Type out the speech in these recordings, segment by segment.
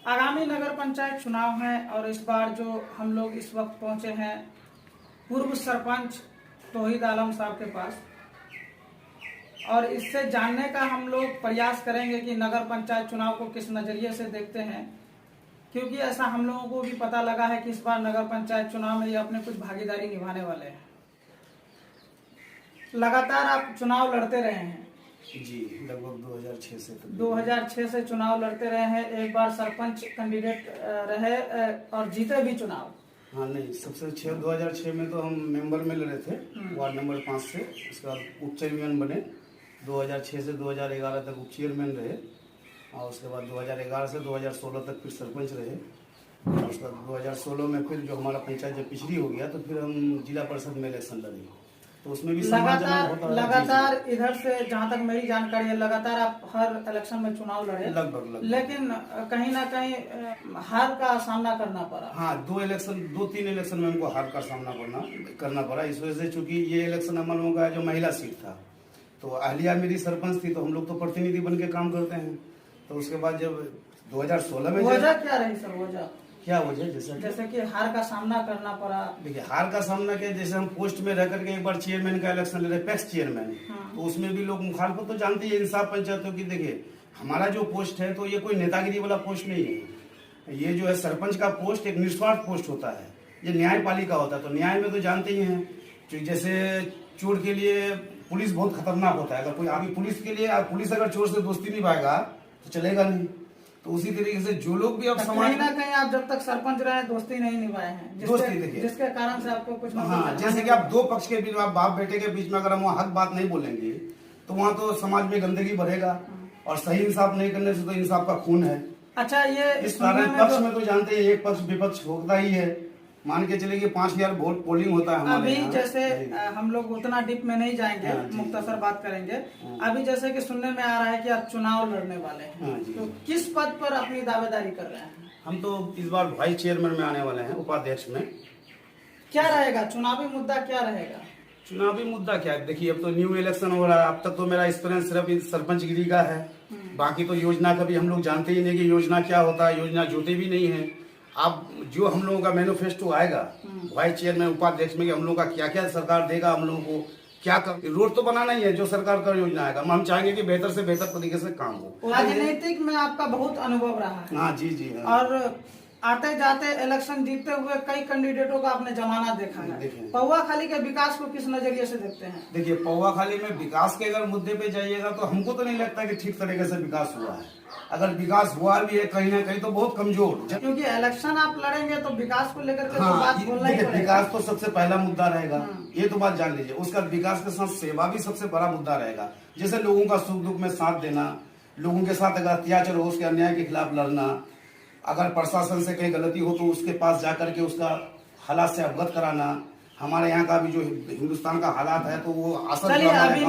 आगामी नगर पंचायत चुनाव हैं और इस बार जो हम लोग इस वक्त पहुंचे हैं पूर्व सरपंच तौहीद आलम साहब के पास, और इससे जानने का हम लोग प्रयास करेंगे कि नगर पंचायत चुनाव को किस नजरिए से देखते हैं, क्योंकि ऐसा हम लोगों को भी पता लगा है कि इस बार नगर पंचायत चुनाव में ये अपने कुछ भागीदारी निभाने वाले हैं। लगातार आप चुनाव लड़ते रहे हैं जी, लगभग 2006 से चुनाव लड़ते रहे हैं। एक बार सरपंच कैंडिडेट रहे और जीते भी चुनाव। हाँ नहीं, सबसे 2006 में तो हम मेंबर में लड़े थे, वार्ड नंबर 5 से। उसके बाद उप चेयरमैन बने, 2006 से 2011 तक उप चेयरमैन रहे, और उसके बाद 2011 से 2016 तक फिर सरपंच रहे। और उसके बाद 2016 में फिर जो हमारा पंचायत जब पिछड़ी हो गया तो फिर हम जिला परिषद में इलेक्शन लड़े, तो उसमें भी लगातार इधर से जहाँ तक मेरी जानकारी है, लगातार आप हर इलेक्शन में चुनाव लड़े लगभग, लेकिन कहीं ना कहीं हार का सामना करना पड़ा। हाँ, 2-3 इलेक्शन में हमको हार का सामना करना पड़ा। इस वजह से चूंकि ये इलेक्शन हम लोगों का जो महिला सीट था, तो अहलिया मेरी सरपंच थी, तो हम लोग तो प्रतिनिधि बन के काम करते हैं। तो उसके बाद जब 2016 में वजह क्या रही सर? वजह क्या वजह? जैसे कि हार का सामना करना पड़ा। देखिए, हार का सामना क्या, जैसे हम पोस्ट में रह करके एक बार चेयरमैन का इलेक्शन लड़े, पैक्स चेयरमैन, तो उसमें भी लोग मुखालफत तो जानते हैं इंसाफ पंचायतों की। देखिए, हमारा जो पोस्ट है तो ये कोई नेतागिरी वाला पोस्ट नहीं है। ये जो है सरपंच का पोस्ट एक निस्वार्थ पोस्ट होता है, ये न्यायपालिका होता है। तो न्याय में तो जानते ही हैं कि जैसे चोर के लिए पुलिस बहुत खतरनाक होता है। अगर कोई आदमी पुलिस अगर चोर से दोस्ती निभाएगा तो चलेगा नहीं। तो उसी तरीके से जो लोग भी अब समाज कहीं ना कहीं आप जब तक सरपंच रहे दोस्ती नहीं निभाए हैं, जिसके कारण से आपको कुछ हाँ, जैसे कि आप दो पक्ष के बीच, आप बाप बेटे के बीच में अगर हम वहाँ हक बात नहीं बोलेंगे तो वहाँ तो समाज में गंदगी बढ़ेगा, और सही इंसाफ नहीं करने से तो इंसाफ का खून है। अच्छा, ये इस कारण पक्ष में तो जानते हैं एक पक्ष विपक्ष होता ही है। मान के चलिए कि 5000 वोट पोलिंग होता है हमारे अभी जैसे हम लोग उतना डीप में नहीं जाएंगे, मुख्तसर बात करेंगे। अभी जैसे कि सुनने में आ रहा है कि आप चुनाव लड़ने वाले हैं, तो किस पद पर अपनी दावेदारी कर रहे हैं? हम तो इस बार वाइस चेयरमैन में आने वाले हैं, उपाध्यक्ष में। क्या रहेगा चुनावी मुद्दा, क्या रहेगा? चुनावी मुद्दा क्या है? देखिए, अब तो न्यू इलेक्शन हो रहा है। अब तक तो मेरा एक्सपीरियंस सिर्फ सरपंच गिरी का है, बाकी तो योजना का भी हम लोग जानते ही नहीं कि योजना क्या होता है, योजना जोते भी नहीं है। अब जो हम लोगों का मैनिफेस्टो आएगा वाइस चेयरमैन उपाध्यक्ष में, हम लोगों का क्या क्या सरकार देगा, हम लोगों को क्या रोड तो बनाना ही है। जो सरकार का योजना आएगा हम चाहेंगे कि बेहतर से बेहतर तरीके से काम हो। राजनीतिक में आपका बहुत अनुभव रहा है। हाँ जी जी, हाँ। और आते जाते इलेक्शन जीतते हुए कई कैंडिडेटों का आपने जमाना देखा है। पौवा खाली के विकास को किस नजरिए से देखते हैं? देखिए, पौवा खाली में विकास के अगर मुद्दे पे जाइएगा तो हमको तो नहीं लगता कि ठीक तरीके से विकास हुआ है। अगर विकास हुआ भी है कहीं ना कहीं तो बहुत कमजोर, क्योंकि इलेक्शन आप लड़ेंगे तो विकास को लेकर के बात बोलना ही पड़ेगा। विकास तो सबसे पहला मुद्दा रहेगा, ये तो बात जान लीजिए। उसका विकास के साथ सेवा भी सबसे बड़ा मुद्दा रहेगा। जैसे लोगों का सुख दुख में साथ देना, लोगों के साथ अगर अत्याचार हो उसके अन्याय के खिलाफ लड़ना, अगर प्रशासन से कहीं गलती हो तो उसके पास जाकर के उसका हालात से अवगत कराना। हमारे यहाँ का भी जो हिंदुस्तान का हालात है तो वो असर अभी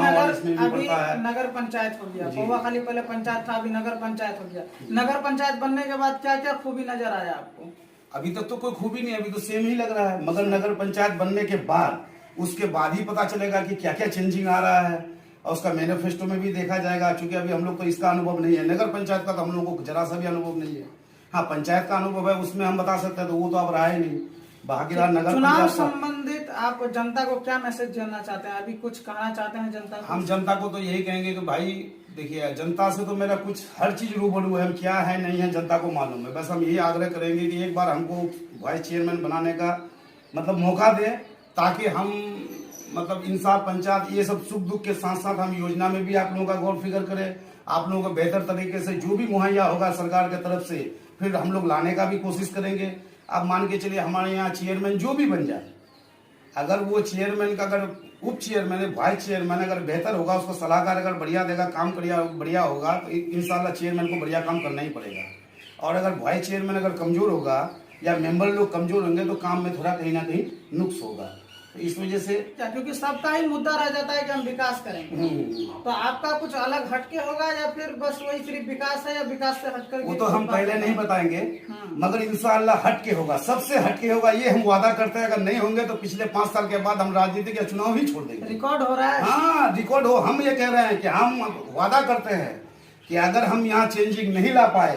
नगर पंचायत हो गया, पौवा खाली पहले पंचायत था, अभी नगर पंचायत हो गया। नगर पंचायत बनने के बाद क्या क्या खूबी नजर आया आपको? अभी तक तो कोई खूबी नहीं, अभी तो सेम ही लग रहा है। मगर नगर पंचायत बनने के बाद उसके बाद ही पता चलेगा कि क्या क्या चेंजिंग आ रहा है, और उसका मैनिफेस्टो में भी देखा जाएगा। क्योंकि अभी हम लोग को इसका अनुभव नहीं है, नगर पंचायत का तो हम लोग को जरा सा भी अनुभव नहीं है। हाँ, पंचायत का अनुभव है, उसमें हम बता सकते हैं, तो वो तो अब रहा ही नहीं। बाकी नगर चुनाव संबंधित आप जनता को क्या मैसेज देना चाहते हैं? अभी कुछ कहना चाहते हैं जनता को? हम जनता को तो यही कहेंगे कि भाई देखिए, जनता से तो मेरा कुछ हर चीज रूबरू है, हम क्या है नहीं है जनता को मालूम है। बस हम यही आग्रह करेंगे कि एक बार हमको वाइस चेयरमैन बनाने का मतलब मौका दें, ताकि हम मतलब इंसाफ पंचायत ये सब सुख दुख के साथ साथ हम योजना में भी आप लोगों का गौर फिक्र करें। आप लोगों को बेहतर तरीके से जो भी मुहैया होगा सरकार की तरफ से फिर हम लोग लाने का भी कोशिश करेंगे। आप मान के चलिए, हमारे यहाँ चेयरमैन जो भी बन जाए, अगर वो चेयरमैन का अगर उप चेयरमैन है, वाइस चेयरमैन अगर बेहतर होगा, उसको सलाहकार अगर बढ़िया देगा, काम बढ़िया होगा, तो इंशाल्लाह चेयरमैन को बढ़िया काम करना ही पड़ेगा। और अगर वाइस चेयरमैन अगर कमजोर होगा या मेंबर लोग कमजोर होंगे तो काम में थोड़ा कहीं ना कहीं नुक्स होगा। तो इस वजह से क्योंकि सबका ही मुद्दा रह जाता है कि हम विकास करेंगे, तो आपका कुछ अलग हटके होगा या फिर बस वही सिर्फ विकास है, या विकास से हटकर? वो तो हम पहले नहीं बताएंगे, मगर इंशाअल्लाह हटके होगा, सबसे हटके होगा, ये हम वादा करते हैं। अगर नहीं होंगे तो पिछले 5 साल के बाद हम राजनीतिक या चुनाव ही छोड़ देंगे। रिकॉर्ड हो रहा है? हाँ, रिकॉर्ड हो। हम ये कह रहे हैं कि हम वादा करते हैं कि अगर हम यहाँ चेंजिंग नहीं ला पाए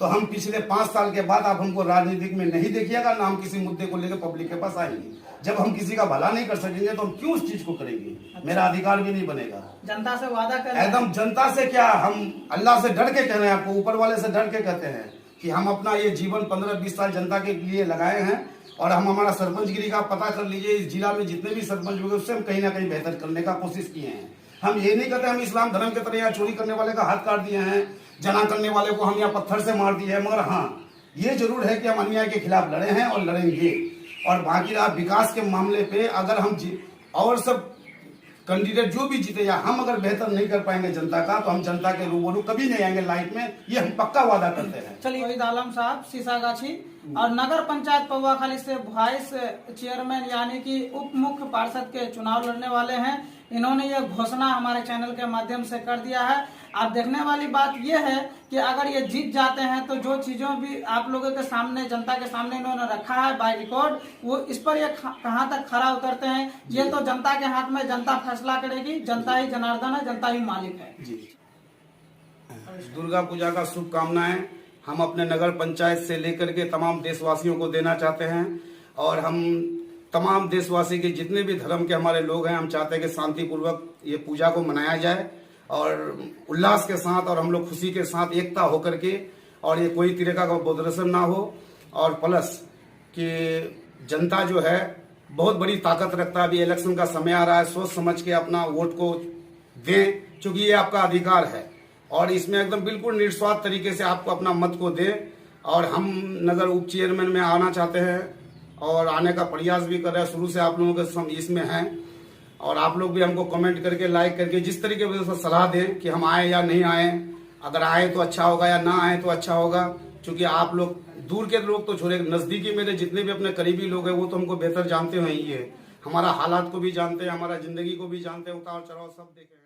तो हम पिछले 5 साल के बाद आप हमको राजनीतिक में नहीं देखिएगा, ना हम किसी मुद्दे को लेकर पब्लिक के पास आएंगे। जब हम किसी का भला नहीं कर सकेंगे तो हम क्यों उस चीज को करेंगे? अच्छा। मेरा अधिकार भी नहीं बनेगा। जनता से वादा कर एकदम जनता से क्या, हम अल्लाह से डर के कह रहे हैं, आपको ऊपर वाले से डर के कहते हैं कि हम अपना ये जीवन 15-20 साल जनता के लिए लगाए हैं। और हम हमारा सरपंचगिरी का पता कर लीजिए, इस जिला में जितने भी सरपंच हुए उससे हम कहीं ना कहीं बेहतर करने का कोशिश किए हैं। हम ये नहीं कहते हम इस्लाम धर्म के तरह यहाँ चोरी करने वाले का हाथ काट दिए हैं, जना करने वाले को हम यहाँ पत्थर से मार दिए हैं, मगर हाँ ये जरूर है कि हम अन्याय के खिलाफ लड़े हैं और लड़ेंगे। और बाकी रहा विकास के मामले पे, अगर हम और सब कैंडिडेट जो भी जीते या हम अगर बेहतर नहीं कर पाएंगे जनता का, तो हम जनता के रूबरू कभी नहीं आएंगे लाइफ में, ये हम पक्का वादा करते हैं। चलिए, तौहीद आलम साहब शीशागाछी और नगर पंचायत पौवाखाली से वाइस चेयरमैन यानी कि उप मुख्य पार्षद के चुनाव लड़ने वाले हैं। इन्होंने ये घोषणा हमारे चैनल के माध्यम से कर दिया है। अब देखने वाली बात यह है कि अगर ये जीत जाते हैं तो जो चीजों भी आप लोगों के सामने, जनता के सामने इन्होंने रखा है बाय रिकॉर्ड, वो इस पर ये कहां तक खरा उतरते हैं, ये तो जनता के हाथ में, जनता फैसला करेगी। जनता ही जनार्दन है, जनता ही मालिक है। जी, दुर्गा पूजा का शुभकामनाएं हम अपने नगर पंचायत से लेकर के तमाम देशवासियों को देना चाहते हैं। और हम तमाम देशवासी के जितने भी धर्म के हमारे लोग हैं, हम चाहते हैं कि शांतिपूर्वक ये पूजा को मनाया जाए और उल्लास के साथ, और हम लोग खुशी के साथ एकता होकर के, और ये कोई तरीका का प्रदर्शन ना हो। और प्लस कि जनता जो है बहुत बड़ी ताकत रखता है। अभी इलेक्शन का समय आ रहा है, सोच समझ के अपना वोट को दें, क्योंकि ये आपका अधिकार है और इसमें एकदम बिल्कुल निस्वार्थ तरीके से आपको अपना मत को दें। और हम नगर उप चेयरमैन में आना चाहते हैं और आने का प्रयास भी कर रहे हैं, शुरू से आप लोगों के इसमें हैं। और आप लोग भी हमको कमेंट करके, लाइक करके, जिस तरीके से सलाह दें कि हम आए या नहीं आए, अगर आए तो अच्छा होगा या ना आए तो अच्छा होगा। क्योंकि आप लोग दूर के लोग तो छोड़े, नजदीकी मेरे जितने भी अपने करीबी लोग हैं वो तो हमको बेहतर जानते हैं, ही है हमारा हालात को भी जानते हैं, हमारा जिंदगी को भी जानते हैं, उतार चढ़ाव सब देखे हैं।